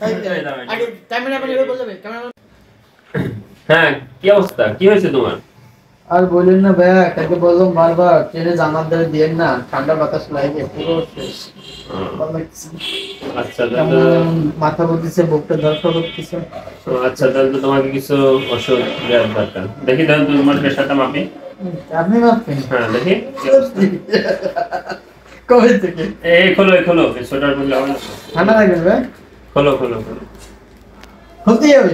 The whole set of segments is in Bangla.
আগে ক্যামেরাম্যান এভাবে বলবে ক্যামেরাম্যান। হ্যাঁ, কি অবস্থা, কি হয়েছে তোমার? আর বলেন না ভাইয়া, কাকে বললাম বারবার ট্রেনে জানালা ধরে দিয়েন না, ঠান্ডা বাতাস লাগে পুরো শেষ। আচ্ছা, মাথা বলতেছে, বুকটা ধরফর করতেছে। আচ্ছা, তাহলে তো তোমাকে কিছু ওষুধ দেওয়ার দরকার। দেখি তাহলে তোমার প্রেশারটা মাপি। আপনি মাপেন? হ্যাঁ, দেখি। কবে থেকে? এই খোলো সোয়েটার পরলে হবে না। ঠান্ডা লাগবে ভাই? খোলো হতে হবে।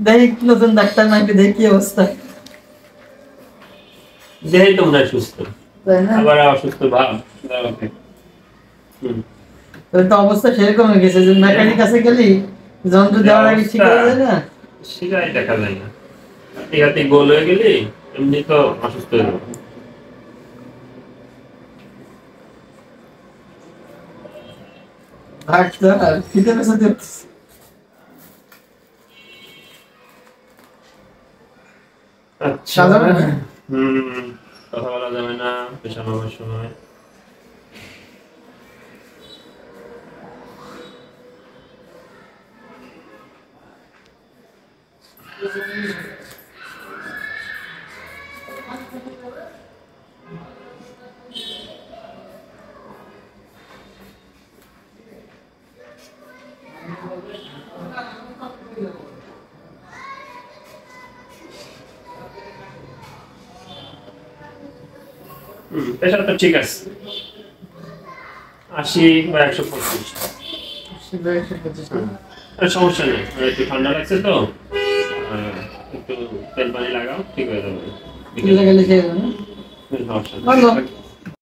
দেখি নতুন ডাক্তার নাকি, দেখি কি অবস্থা। দেহে তো মনে হয় সুস্থ, তাই না? আবার অসুস্থ ভাব। ওকে, তো অবস্থা সেরকম হয়ে গেছে যে মেকানিক কাছে গেলি যন্ত্র দেওয়ার আগে ঠিক হয়ে যায় না, সেটাই দেখা যায় না। হাতে গোল হয়ে গেলি এমনি তো অসুস্থ হয়ে যাবে। ডাক্তার ফিতে পেছাতে হচ্ছে। আচ্ছা, কথা বলা যাবে না পেশা নেওয়ার সময়। প্রেশার তো ঠিক আছে, 80 বা 125। সমস্যা নেই, একটু ঠান্ডা লাগছে তো একটু তেল পানি লাগাও, ঠিক হয়ে যাবে। গেলে সমস্যা সমস্যা নেই।